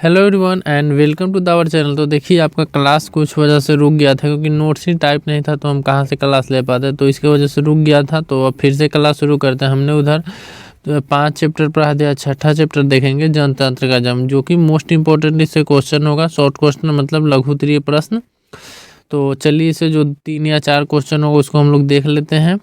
Hello everyone and welcome to the our channel. तो देखिए आपका क्लास कुछ वजह से रुक गया था क्योंकि नोट्स ही टाइप नहीं था, तो हम कहाँ से क्लास ले पाते, तो इसके वजह से रुक गया था। तो अब फिर से क्लास शुरू करते हैं। हमने उधर तो 5 चैप्टर पढ़ा दिया, छठा चैप्टर देखेंगे जनतंत्र का जन्म, जो कि मोस्ट इंपॉर्टेंट इससे क्वेश्चन होगा। शॉर्ट क्वेश्चन मतलब लघु उत्तरीय प्रश्न। तो चलिए इसे जो 3 या 4 क्वेश्चन होगा उसको हम लोग देख लेते हैं।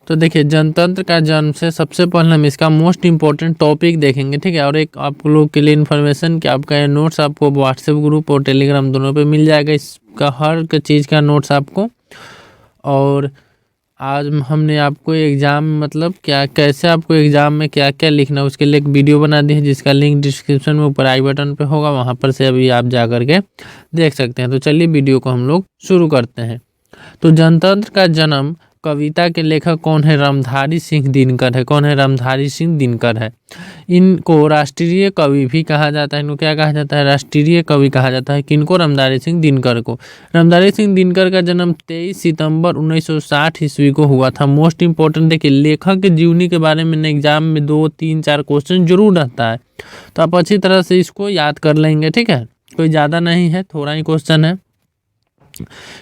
तो देखिए जनतंत्र का जन्म से सबसे पहले हम इसका मोस्ट इम्पोर्टेंट टॉपिक देखेंगे, ठीक है। और एक आप लोग के लिए इन्फॉर्मेशन कि आपका ये नोट्स आपको व्हाट्सएप ग्रुप और टेलीग्राम दोनों पे मिल जाएगा। इसका हर चीज़ का नोट्स आपको। और आज हमने आपको एग्ज़ाम मतलब क्या कैसे आपको एग्ज़ाम में क्या क्या लिखना है उसके लिए एक वीडियो बना दी है, जिसका लिंक डिस्क्रिप्शन में ऊपर आई बटन पे होगा, वहाँ पर से अभी आप जा करके देख सकते हैं। तो चलिए वीडियो को हम लोग शुरू करते हैं। तो जनतंत्र का जन्म कविता के लेखक कौन है? रामधारी सिंह दिनकर है। कौन है? रामधारी सिंह दिनकर है। इनको राष्ट्रीय कवि भी कहा जाता है। इनको क्या कहा जाता है? राष्ट्रीय कवि कहा जाता है। किनको? रामधारी सिंह दिनकर को। रामधारी सिंह दिनकर का जन्म 23 सितंबर 1960 ईस्वी को हुआ था। मोस्ट इंपॉर्टेंट देखिए, लेखक की जीवनी के बारे में एग्जाम में 2, 3, 4 क्वेश्चन जरूर रहता है, तो आप अच्छी तरह से इसको याद कर लेंगे, ठीक है। कोई ज़्यादा नहीं है, थोड़ा ही क्वेश्चन है।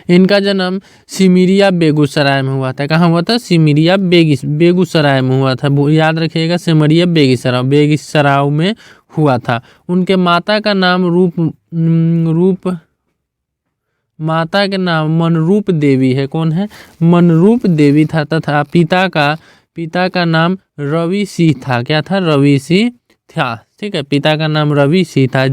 इनका जन्म सिमरिया बेगूसराय में हुआ था। कहाँ हुआ था? सिमरिया बेगूसराय में हुआ था। याद रखिएगा, सिमरिया बेगूसराय में हुआ था। उनके माता का नाम माता के नाम मनरूप देवी है। कौन है? मनरूप देवी था। तथा पिता का नाम रवि सिंह था। क्या था? रवि सिंह था, ठीक है। पिता का नाम रवि सिंह था।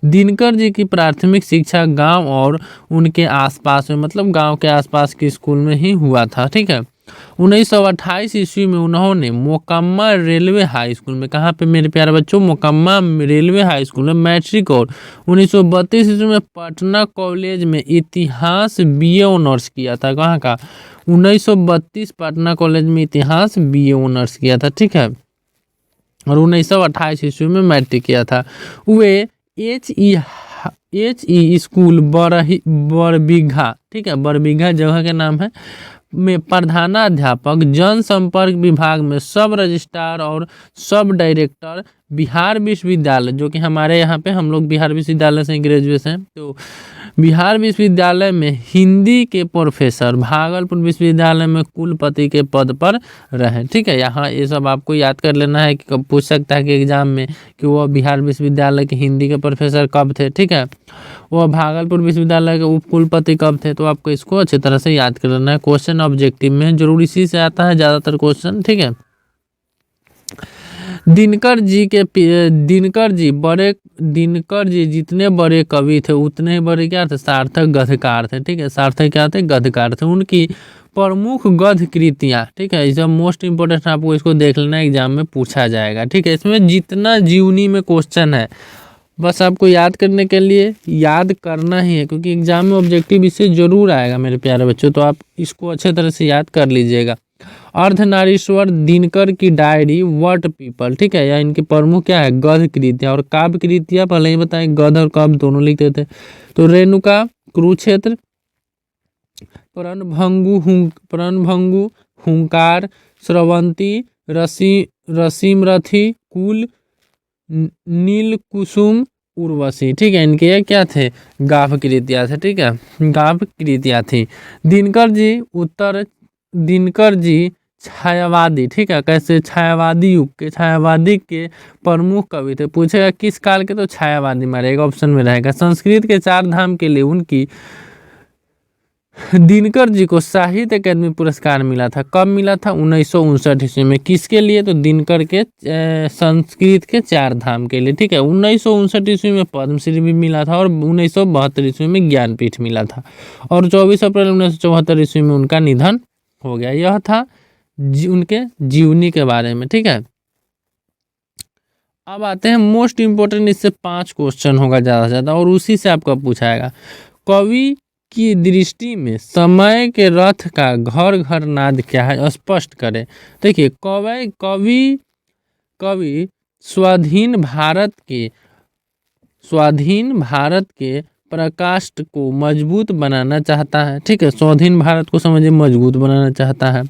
दिनकर जी की प्राथमिक शिक्षा गांव और उनके आसपास में मतलब गांव के आसपास के स्कूल में ही हुआ था, ठीक है। 1928 ईस्वी में उन्होंने मोकम्मा रेलवे हाई स्कूल में, कहाँ पे मेरे प्यारे बच्चों? मोकम्मा रेलवे हाई स्कूल में मैट्रिक, और 1932 ईस्वी में पटना कॉलेज में इतिहास बीए ऑनर्स किया था। कहाँ का? 1932 पटना कॉलेज में इतिहास बीए ऑनर्स किया था, ठीक है। और 1928 ईस्वी में मैट्रिक किया था। वे एच ई स्कूल बरबीघा, ठीक है, बरबीघा जगह के नाम है, में प्रधानाध्यापक, जनसंपर्क विभाग में सब रजिस्ट्रार और सब डायरेक्टर, बिहार विश्वविद्यालय, जो कि हमारे यहाँ पे हम लोग बिहार विश्वविद्यालय से ग्रेजुएट हैं, तो बिहार विश्वविद्यालय में हिंदी के प्रोफेसर, भागलपुर विश्वविद्यालय में कुलपति के पद पर रहे, ठीक है। यहाँ ये सब आपको याद कर लेना है कि कब पूछ सकता है कि एग्जाम में कि वह बिहार विश्वविद्यालय के हिंदी के प्रोफेसर कब थे, ठीक है। वह भागलपुर विश्वविद्यालय के उप कुलपति कब थे, तो आपको इसको अच्छी तरह से याद कर लेना है। क्वेश्चन ऑब्जेक्टिव में जरूर इसी से आता है ज़्यादातर क्वेश्चन, ठीक है। दिनकर जी जितने बड़े कवि थे उतने ही बड़े क्या थे? सार्थक गद्यकार थे, ठीक है। सार्थक क्या थे? गद्यकार थे। उनकी प्रमुख गद्य कृतियाँ, ठीक है, इसे मोस्ट इंपोर्टेंट आपको इसको देख लेना, एग्जाम में पूछा जाएगा, ठीक है। इसमें जितना जीवनी में क्वेश्चन है बस आपको याद करने के लिए याद करना ही है, क्योंकि एग्जाम में ऑब्जेक्टिव इससे जरूर आएगा मेरे प्यारे बच्चों, तो आप इसको अच्छे तरह से याद कर लीजिएगा। अर्धनारीश्वर दिनकर की डायरी, वट पीपल, ठीक है, या इनके प्रमुख क्या है? गद्य कृतियाँ। और काव्य कृतियाँ पहले ही बताएं, गद्य और काव्य दोनों लिखते थे। तो रेणुका, कुरुक्षेत्र, प्रणभंगु, हुंकार, स्रवंती, रसीमरथी, कुल, नील कुसुम, उर्वशी, ठीक है। इनके ये क्या थे? गाव कृतियाँ थे, ठीक है, गाव कृतियाँ थी। दिनकर जी छायावादी, ठीक है, कैसे? छायावादी युग के, छायावादी के प्रमुख कवि थे। पूछेगा किस काल के, तो छायावादी मारेगा, ऑप्शन में रहेगा। संस्कृत के 4 धाम के लिए उनकी दिनकर जी को साहित्य अकादमी पुरस्कार मिला था। कब मिला था? 1959 ईस्वी में। किसके लिए? तो दिनकर के संस्कृत के 4 धाम के लिए, ठीक है। 1959 ईस्वी में पद्मश्री भी मिला था, और 1972 ईस्वी में ज्ञानपीठ मिला था, और 24 अप्रैल 1974 ईस्वी में उनका निधन हो गया। यह था उनके जीवनी के बारे में, ठीक है। अब आते हैं मोस्ट इंपोर्टेंट, इससे 5 क्वेश्चन होगा ज़्यादा से ज़्यादा, और उसी से आपका पूछाएगा। कवि की दृष्टि में समय के रथ का घर घर नाद क्या है? स्पष्ट करें। देखिए, कवि स्वाधीन भारत के प्रकाष्ठ को मजबूत बनाना चाहता है। ठीक है, स्वाधीन भारत को समझिए मजबूत बनाना चाहता है।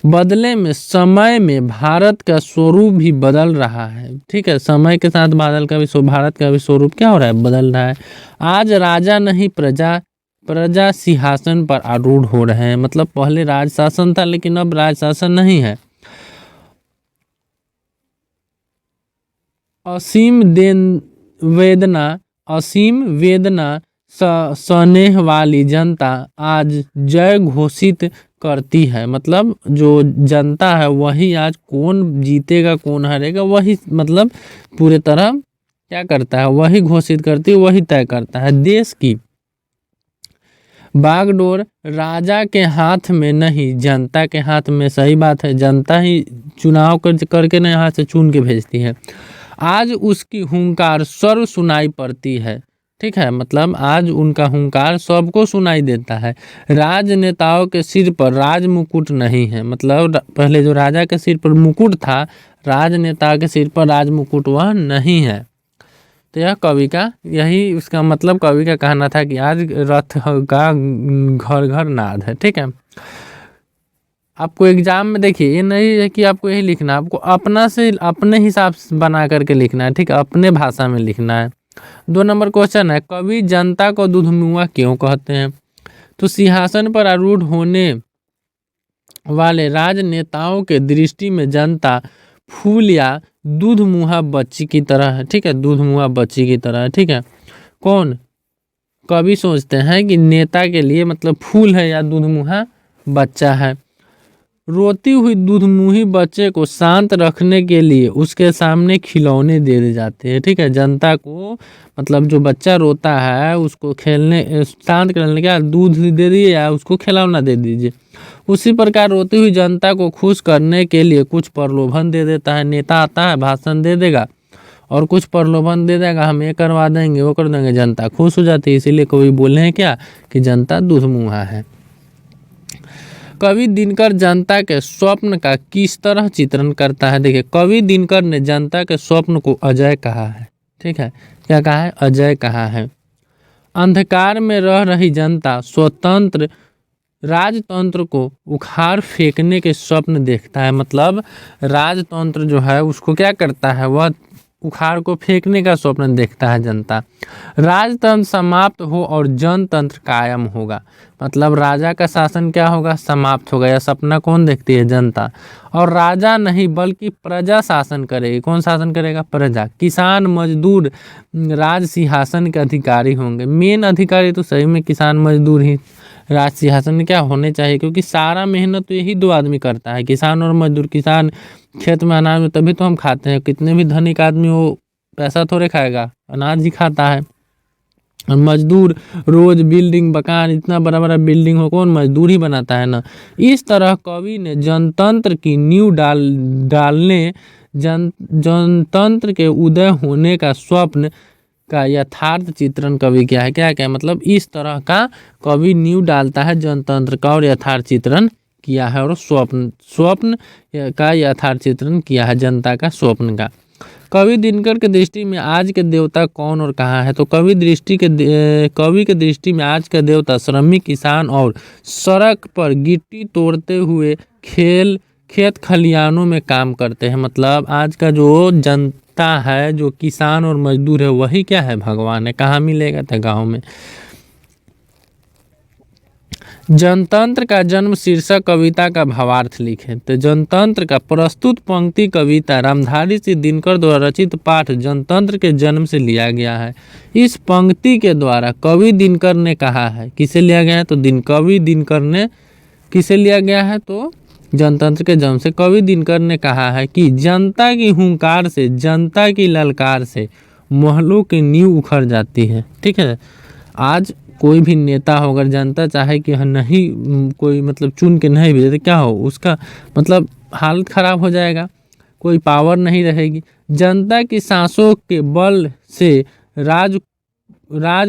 बदले में समय में भारत का स्वरूप भी बदल रहा है। ठीक है, समय के साथ भारत का भी स्वरूप क्या हो रहा है, बदल रहा है। आज राजा नहीं प्रजा सिंहासन पर आरूढ़ हो रहे हैं। मतलब पहले राज शासन था लेकिन अब राज शासन नहीं है। असीम वेदना स्नेह वाली जनता आज जय घोषित करती है। मतलब जो जनता है वही आज कौन जीतेगा कौन हारेगा वही मतलब पूरे तरह क्या करता है, वही घोषित करती है, वही तय करता है। देश की बागडोर राजा के हाथ में नहीं जनता के हाथ में। सही बात है, जनता ही चुनाव करके ना यहाँ से चुन के भेजती है। आज उसकी हुंकार सर्व सुनाई पड़ती है। ठीक है, मतलब आज उनका हुंकार सबको सुनाई देता है। राजनेताओं के सिर पर राज मुकुट नहीं है। मतलब पहले जो राजा के सिर पर मुकुट था, राजनेता के सिर पर राज मुकुट वह नहीं है। तो यह कवि का यही उसका मतलब कवि का कहना था कि आज रथ का घर घर नाद है। ठीक है, आपको एग्जाम में देखिए ये नहीं है कि आपको यही लिखना है, आपको अपने हिसाब से बना करके लिखना है। ठीक है, अपने भाषा में लिखना है। 2 नंबर क्वेश्चन है, कवि जनता को दूधमुआ क्यों कहते हैं? तो सिंहासन पर आरूढ़ होने वाले राजनेताओं के दृष्टि में जनता फूल या दूधमुहा बच्ची की तरह है। ठीक है, दूधमुहा बच्ची की तरह है। ठीक है, कौन कवि सोचते हैं कि नेता के लिए मतलब फूल है या दूधमुहा बच्चा है। रोती हुई दूधमुही बच्चे को शांत रखने के लिए उसके सामने खिलौने दे दिए जाते हैं। ठीक है, जनता को मतलब जो बच्चा रोता है उसको खेलने शांत करने का दूध दे दीजिए या उसको खिलौना दे दीजिए। उसी प्रकार रोती हुई जनता को खुश करने के लिए कुछ प्रलोभन दे देता है। नेता आता है भाषण दे देगा और कुछ प्रलोभन दे देगा, हम ये करवा देंगे वो कर देंगे, जनता खुश हो जाती है। इसीलिए कवि बोले हैं क्या कि जनता दूधमुहा है। कवि दिनकर जनता के स्वप्न का किस तरह चित्रण करता है? देखिए, कवि दिनकर ने जनता के स्वप्न को अजय कहा है। ठीक है, क्या कहा है? अजय कहा है। अंधकार में रह रही जनता स्वतंत्र राजतंत्र को उखाड़ फेंकने के स्वप्न देखता है। मतलब राजतंत्र जो है उसको क्या करता है, वह उखाड़ को फेंकने का स्वप्न देखता है जनता। राजतंत्र समाप्त हो और जनतंत्र कायम होगा। मतलब राजा का शासन क्या होगा, समाप्त होगा। यह सपना कौन देखती है? जनता। और राजा नहीं बल्कि प्रजा शासन करेगी। कौन शासन करेगा? प्रजा। किसान मजदूर राज सिंहासन के अधिकारी होंगे। मेन अधिकारी तो सही में किसान मजदूर ही राज सिंहासन क्या होने चाहिए, क्योंकि सारा मेहनत तो यही 2 आदमी करता है, किसान और मजदूर। किसान खेत में अनाज में तभी तो हम खाते हैं। कितने भी धनिक आदमी हो पैसा थोड़े खाएगा, अनाज ही खाता है। और मजदूर रोज बिल्डिंग मकान इतना बड़ा बड़ा बिल्डिंग हो कौन मजदूर ही बनाता है ना। इस तरह कवि ने जनतंत्र की नींव डालने जनतंत्र के उदय होने का स्वप्न का यथार्थ चित्रण कवि क्या है, क्या मतलब इस तरह का कवि नींव डालता है जनतंत्र का और यथार्थ चित्रण किया है। और स्वप्न का यथार्थ चित्रण किया है जनता का स्वप्न का। कवि दिनकर के दृष्टि में आज के देवता कौन और कहाँ है? तो कवि के दृष्टि में आज का देवता श्रमिक किसान और सड़क पर गिट्टी तोड़ते हुए खेत खलिहानों में काम करते हैं। मतलब आज का जो जनता है, जो किसान और मजदूर है, वही क्या है? भगवान है। कहाँ मिलेगा? था गाँव में। जनतंत्र का जन्म शीर्षक कविता का भावार्थ लिखे। तो जनतंत्र का प्रस्तुत पंक्ति कविता रामधारी सिंह दिनकर द्वारा रचित पाठ जनतंत्र के जन्म से लिया गया है। इस पंक्ति के द्वारा कवि दिनकर ने कहा है, किसे लिया गया है? तो कवि दिनकर ने किसे लिया गया है? तो जनतंत्र के जन्म से कवि दिनकर ने कहा है कि जनता की हुंकार से, जनता की ललकार से महलों की नींव उखड़ जाती है। ठीक है, आज कोई भी नेता हो अगर जनता चाहे कि नहीं कोई मतलब चुन के नहीं भेजे तो क्या हो, उसका मतलब हालत खराब हो जाएगा, कोई पावर नहीं रहेगी। जनता की सांसों के बल से राज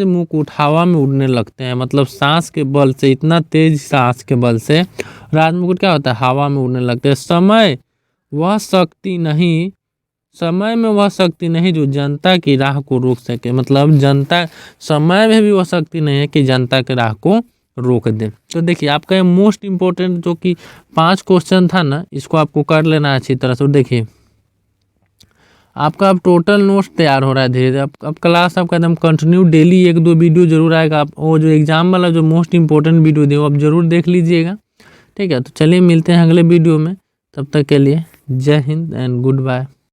मुकुट हवा में उड़ने लगते हैं। मतलब सांस के बल से, इतना तेज सांस के बल से राज मुकुट क्या होता है? हवा में उड़ने लगते हैं। समय वह शक्ति नहीं समय में वह शक्ति नहीं जो जनता की राह को रोक सके, मतलब जनता समय में भी वह शक्ति नहीं है कि जनता की राह को रोक दे। तो देखिए आपका ये मोस्ट इम्पोर्टेंट जो कि 5 क्वेश्चन था ना, इसको आपको कर लेना अच्छी तरह से। देखिए आपका अब टोटल नोट्स तैयार हो रहा है धीरे धीरे। अब क्लास आपका एकदम कंटिन्यू डेली 1-2 वीडियो जरूर आएगा। आप वो जो एग्जाम वाला जो मोस्ट इंपॉर्टेंट वीडियो दे वो आप जरूर देख लीजिएगा, ठीक है। तो चलिए मिलते हैं अगले वीडियो में, तब तक के लिए जय हिंद एंड गुड बाय।